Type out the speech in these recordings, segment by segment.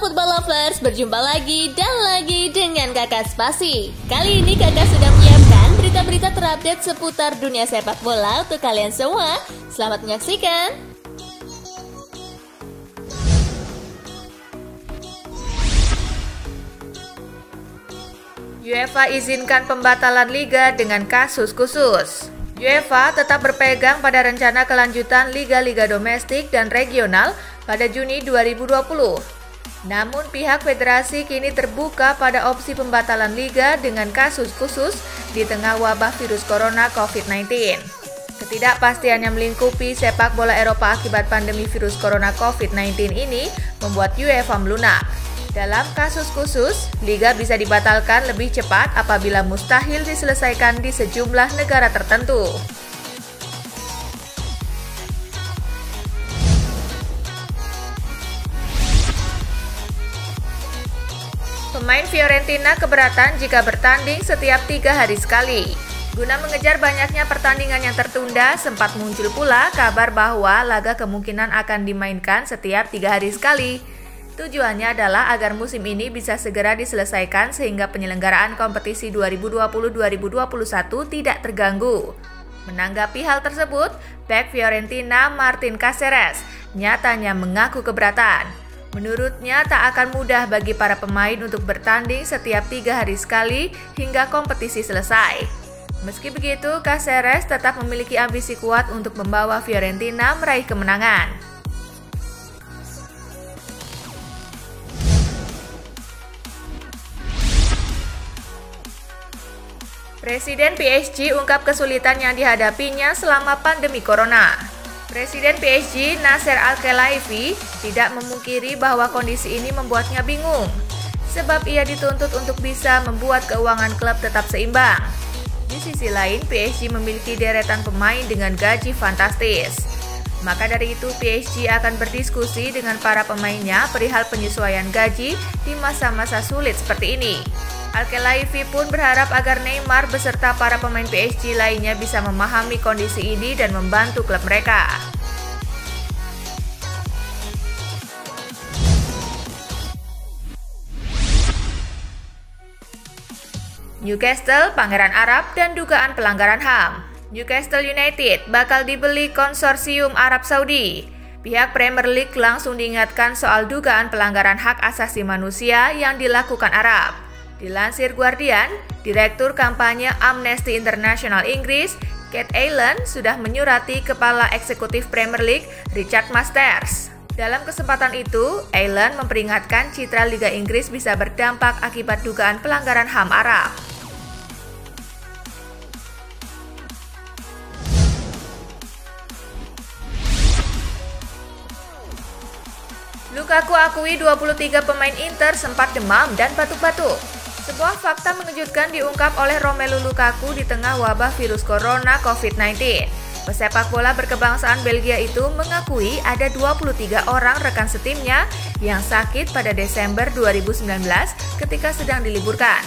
Football Lovers, berjumpa lagi dan lagi dengan Kakak Spasi. Kali ini Kakak sudah menyiapkan berita-berita terupdate seputar dunia sepak bola untuk kalian semua. Selamat menyaksikan. UEFA izinkan pembatalan liga dengan kasus khusus. UEFA tetap berpegang pada rencana kelanjutan liga-liga domestik dan regional pada Juni 2020. Namun pihak federasi kini terbuka pada opsi pembatalan liga dengan kasus khusus di tengah wabah virus corona COVID-19. Ketidakpastian yang melingkupi sepak bola Eropa akibat pandemi virus corona COVID-19 ini membuat UEFA melunak. Dalam kasus khusus, liga bisa dibatalkan lebih cepat apabila mustahil diselesaikan di sejumlah negara tertentu. Pemain Fiorentina keberatan jika bertanding setiap 3 hari sekali. Guna mengejar banyaknya pertandingan yang tertunda, sempat muncul pula kabar bahwa laga kemungkinan akan dimainkan setiap 3 hari sekali. Tujuannya adalah agar musim ini bisa segera diselesaikan sehingga penyelenggaraan kompetisi 2020-2021 tidak terganggu. Menanggapi hal tersebut, bek Fiorentina Martin Caceres nyatanya mengaku keberatan. Menurutnya tak akan mudah bagi para pemain untuk bertanding setiap 3 hari sekali hingga kompetisi selesai. Meski begitu, Caceres tetap memiliki ambisi kuat untuk membawa Fiorentina meraih kemenangan. Presiden PSG ungkap kesulitan yang dihadapinya selama pandemi corona. Presiden PSG Nasser Al-Khelaifi tidak memungkiri bahwa kondisi ini membuatnya bingung, sebab ia dituntut untuk bisa membuat keuangan klub tetap seimbang. Di sisi lain, PSG memiliki deretan pemain dengan gaji fantastis. Maka dari itu, PSG akan berdiskusi dengan para pemainnya perihal penyesuaian gaji di masa-masa sulit seperti ini. Al-Khelaifi pun berharap agar Neymar beserta para pemain PSG lainnya bisa memahami kondisi ini dan membantu klub mereka. Newcastle, Pangeran Arab, dan dugaan pelanggaran HAM. Newcastle United bakal dibeli konsorsium Arab Saudi. Pihak Premier League langsung diingatkan soal dugaan pelanggaran hak asasi manusia yang dilakukan Arab. Dilansir Guardian, Direktur Kampanye Amnesty International Inggris, Kate Allen, sudah menyurati Kepala Eksekutif Premier League, Richard Masters. Dalam kesempatan itu, Allen memperingatkan citra Liga Inggris bisa berdampak akibat dugaan pelanggaran HAM Arab. Lukaku akui 23 pemain Inter sempat demam dan batuk-batuk. Sebuah fakta mengejutkan diungkap oleh Romelu Lukaku di tengah wabah virus corona COVID-19. Pesepak bola berkebangsaan Belgia itu mengakui ada 23 orang rekan setimnya yang sakit pada Desember 2019 ketika sedang diliburkan.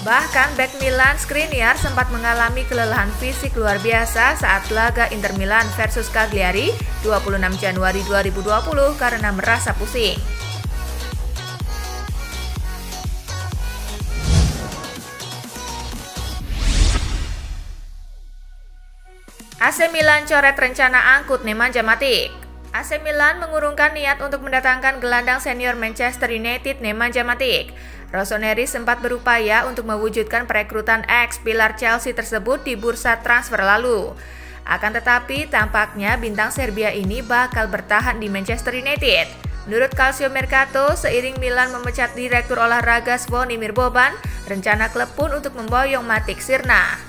Bahkan bek Milan Skriniar sempat mengalami kelelahan fisik luar biasa saat laga Inter Milan versus Cagliari 26 Januari 2020 karena merasa pusing. AC Milan coret rencana angkut Nemanja Matic. AC Milan mengurungkan niat untuk mendatangkan gelandang senior Manchester United Nemanja Matic. Rossoneri sempat berupaya untuk mewujudkan perekrutan ex-pilar Chelsea tersebut di bursa transfer lalu. Akan tetapi, tampaknya bintang Serbia ini bakal bertahan di Manchester United. Menurut Calcio Mercato, seiring Milan memecat Direktur Olahraga Zvonimir Boban, rencana klub pun untuk memboyong Matic sirna.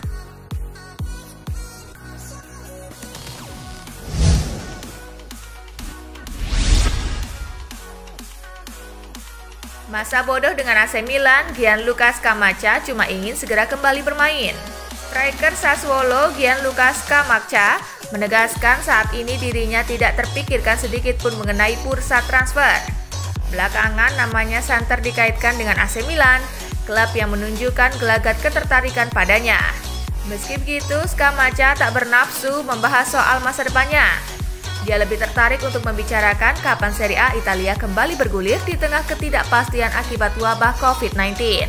Masa bodoh dengan AC Milan, Gianluca Scamacca cuma ingin segera kembali bermain. Striker Sassuolo Gianluca Scamacca menegaskan saat ini dirinya tidak terpikirkan sedikit pun mengenai bursa transfer. Belakangan namanya santer dikaitkan dengan AC Milan, klub yang menunjukkan gelagat ketertarikan padanya. Meski begitu, Scamacca tak bernafsu membahas soal masa depannya. Dia lebih tertarik untuk membicarakan kapan Serie A Italia kembali bergulir di tengah ketidakpastian akibat wabah COVID-19.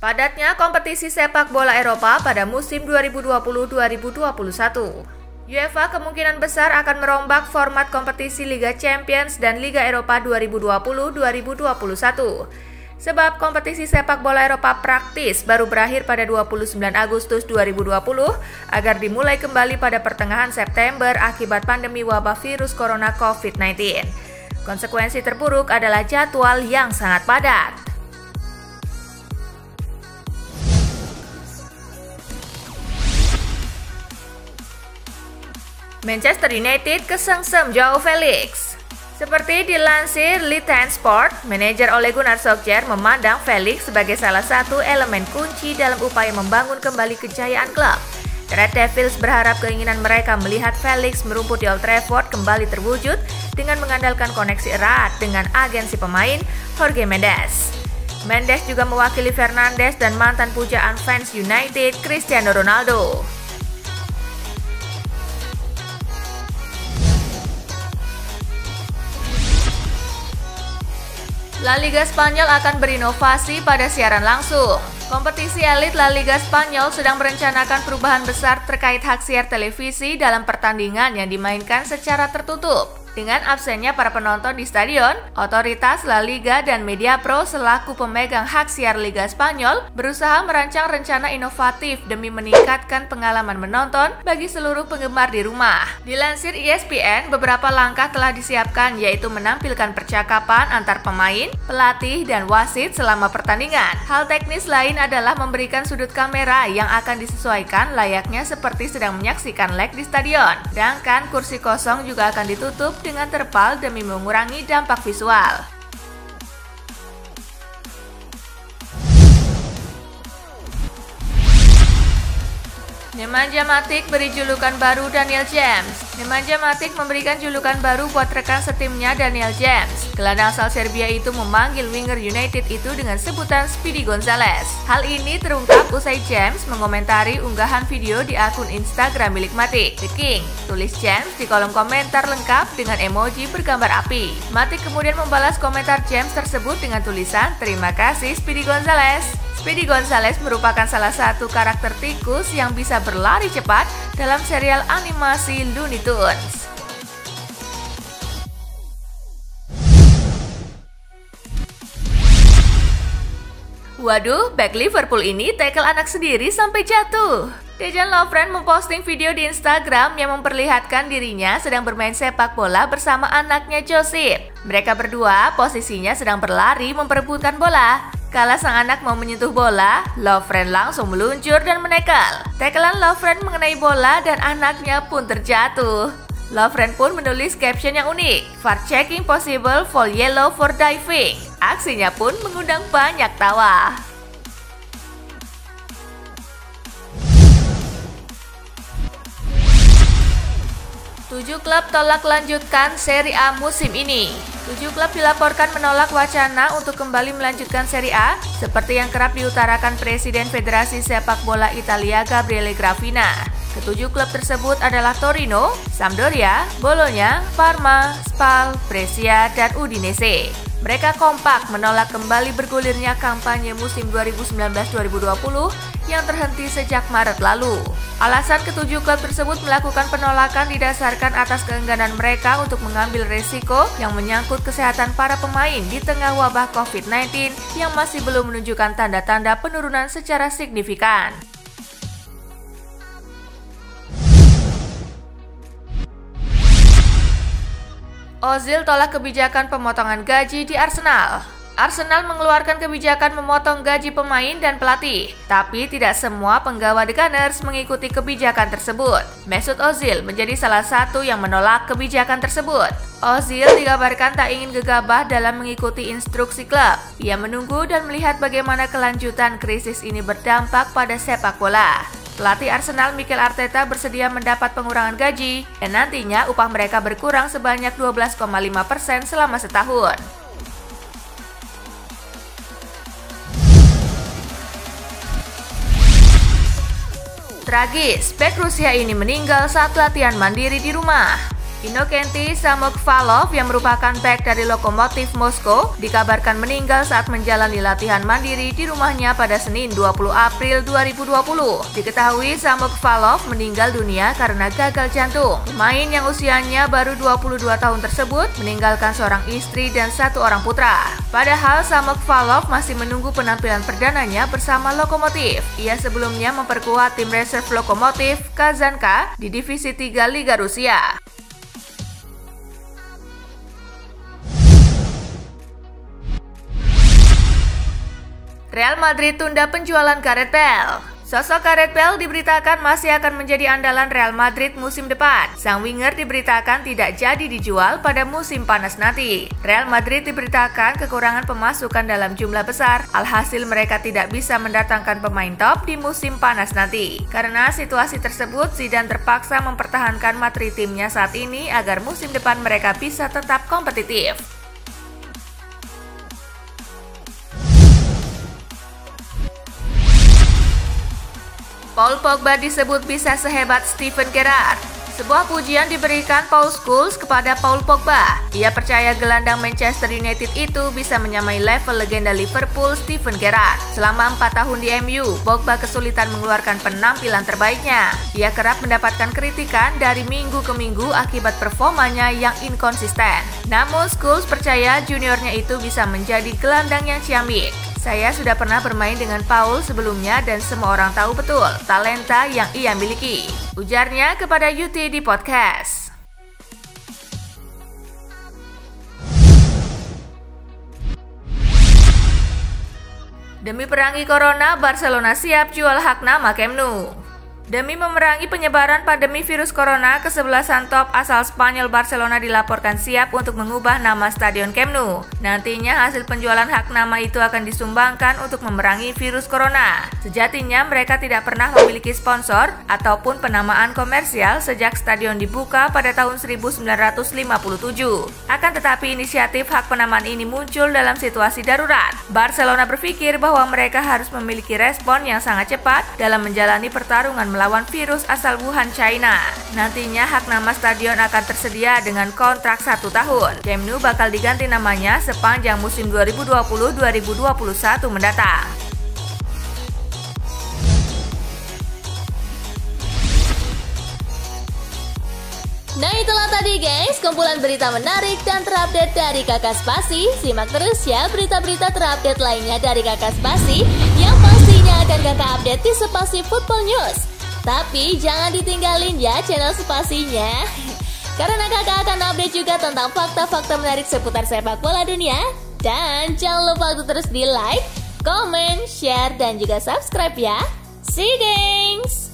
Padatnya kompetisi sepak bola Eropa pada musim 2020-2021. UEFA kemungkinan besar akan merombak format kompetisi Liga Champions dan Liga Eropa 2020-2021. Sebab kompetisi sepak bola Eropa praktis baru berakhir pada 29 Agustus 2020 agar dimulai kembali pada pertengahan September akibat pandemi wabah virus corona COVID-19. Konsekuensi terburuk adalah jadwal yang sangat padat. Manchester United kesengsem Joao Felix. Seperti dilansir Litan Sport, manajer Ole Gunnar Solskjaer memandang Felix sebagai salah satu elemen kunci dalam upaya membangun kembali kejayaan klub. Red Devils berharap keinginan mereka melihat Felix merumput di Old Trafford kembali terwujud dengan mengandalkan koneksi erat dengan agensi pemain Jorge Mendes. Mendes juga mewakili Fernandes dan mantan pujaan fans United Cristiano Ronaldo. La Liga Spanyol akan berinovasi pada siaran langsung. Kompetisi elit La Liga Spanyol sedang merencanakan perubahan besar terkait hak siar televisi dalam pertandingan yang dimainkan secara tertutup. Dengan absennya para penonton di stadion, otoritas La Liga dan Mediapro selaku pemegang hak siar Liga Spanyol berusaha merancang rencana inovatif demi meningkatkan pengalaman menonton bagi seluruh penggemar di rumah. Dilansir ESPN, beberapa langkah telah disiapkan, yaitu menampilkan percakapan antar pemain, pelatih, dan wasit selama pertandingan. Hal teknis lain adalah memberikan sudut kamera yang akan disesuaikan layaknya seperti sedang menyaksikan leg di stadion. Sedangkan kursi kosong juga akan ditutup dengan terpal demi mengurangi dampak visual. Nemanja Matic beri julukan baru Daniel James. Nemanja Matic memberikan julukan baru buat rekan setimnya Daniel James. Gelandang asal Serbia itu memanggil winger United itu dengan sebutan Speedy Gonzales. Hal ini terungkap usai James mengomentari unggahan video di akun Instagram milik Matic, The King. Tulis James di kolom komentar lengkap dengan emoji bergambar api. Matic kemudian membalas komentar James tersebut dengan tulisan, "Terima kasih Speedy Gonzales." Speedy Gonzales merupakan salah satu karakter tikus yang bisa berlari cepat dalam serial animasi Looney Tunes. Waduh, bek Liverpool ini tackle anak sendiri sampai jatuh. Dejan Lovren memposting video di Instagram yang memperlihatkan dirinya sedang bermain sepak bola bersama anaknya Joseph. Mereka berdua posisinya sedang berlari memperebutkan bola. Kala sang anak mau menyentuh bola, Lovren langsung meluncur dan menekel. Tacklean Lovren mengenai bola dan anaknya pun terjatuh. Lovren pun menulis caption yang unik, "VAR checking possible for yellow for diving." Aksinya pun mengundang banyak tawa. Tujuh klub tolak lanjutkan Serie A musim ini. 7 klub dilaporkan menolak wacana untuk kembali melanjutkan Serie A, seperti yang kerap diutarakan Presiden Federasi Sepak Bola Italia Gabriele Gravina. Ketujuh klub tersebut adalah Torino, Sampdoria, Bologna, Parma, Spal, Brescia, dan Udinese. Mereka kompak menolak kembali bergulirnya kampanye musim 2019-2020 yang terhenti sejak Maret lalu. Alasan ketujuh klub tersebut melakukan penolakan didasarkan atas keengganan mereka untuk mengambil resiko yang menyangkut kesehatan para pemain di tengah wabah COVID-19 yang masih belum menunjukkan tanda-tanda penurunan secara signifikan. Ozil tolak kebijakan pemotongan gaji di Arsenal. Arsenal mengeluarkan kebijakan memotong gaji pemain dan pelatih, tapi tidak semua penggawa The Gunners mengikuti kebijakan tersebut. Mesut Ozil menjadi salah satu yang menolak kebijakan tersebut. Ozil dikabarkan tak ingin gegabah dalam mengikuti instruksi klub. Ia menunggu dan melihat bagaimana kelanjutan krisis ini berdampak pada sepak bola. Pelatih Arsenal Mikel Arteta bersedia mendapat pengurangan gaji dan nantinya upah mereka berkurang sebanyak 12,5% selama setahun. Tragis, bek Rusia ini meninggal saat latihan mandiri di rumah. Innokenti Samokhvalov yang merupakan bek dari Lokomotiv Moskow dikabarkan meninggal saat menjalani latihan mandiri di rumahnya pada Senin 20 April 2020. Diketahui Samokhvalov meninggal dunia karena gagal jantung. Pemain yang usianya baru 22 tahun tersebut meninggalkan seorang istri dan satu orang putra. Padahal Samokhvalov masih menunggu penampilan perdananya bersama Lokomotiv. Ia sebelumnya memperkuat tim reserve Lokomotiv Kazanka di Divisi 3 Liga Rusia. Real Madrid tunda penjualan Gareth Bale. Sosok Gareth Bale diberitakan masih akan menjadi andalan Real Madrid musim depan. Sang winger diberitakan tidak jadi dijual pada musim panas nanti. Real Madrid diberitakan kekurangan pemasukan dalam jumlah besar, alhasil mereka tidak bisa mendatangkan pemain top di musim panas nanti. Karena situasi tersebut, Zidane terpaksa mempertahankan materi timnya saat ini agar musim depan mereka bisa tetap kompetitif. Paul Pogba disebut bisa sehebat Steven Gerrard. Sebuah pujian diberikan Paul Scholes kepada Paul Pogba. Ia percaya gelandang Manchester United itu bisa menyamai level legenda Liverpool Steven Gerrard. Selama 4 tahun di MU, Pogba kesulitan mengeluarkan penampilan terbaiknya. Ia kerap mendapatkan kritikan dari minggu ke minggu akibat performanya yang inkonsisten. Namun Scholes percaya juniornya itu bisa menjadi gelandang yang ciamik. Saya sudah pernah bermain dengan Paul sebelumnya dan semua orang tahu betul talenta yang ia miliki, ujarnya kepada UT di podcast. Demi perangi Corona, Barcelona siap jual hak nama Camp Nou. Demi memerangi penyebaran pandemi virus corona, kesebelasan top asal Spanyol Barcelona dilaporkan siap untuk mengubah nama Stadion Camp Nou. Nantinya hasil penjualan hak nama itu akan disumbangkan untuk memerangi virus corona. Sejatinya mereka tidak pernah memiliki sponsor ataupun penamaan komersial sejak stadion dibuka pada tahun 1957. Akan tetapi inisiatif hak penamaan ini muncul dalam situasi darurat. Barcelona berpikir bahwa mereka harus memiliki respon yang sangat cepat dalam menjalani pertarungan melawan virus asal Wuhan, China. Nantinya hak nama stadion akan tersedia dengan kontrak 1 tahun. Camp Nou bakal diganti namanya sepanjang musim 2020-2021 mendatang. Nah itulah tadi guys, kumpulan berita menarik dan terupdate dari Kakak Spasi. Simak terus ya berita-berita terupdate lainnya dari Kakak Spasi yang pastinya akan Kakak update di Spasi Football News. Tapi jangan ditinggalin ya channel Spasinya, karena kakak akan update juga tentang fakta-fakta menarik seputar sepak bola dunia. Dan jangan lupa untuk terus di like, comment, share, dan juga subscribe ya. See you gengs!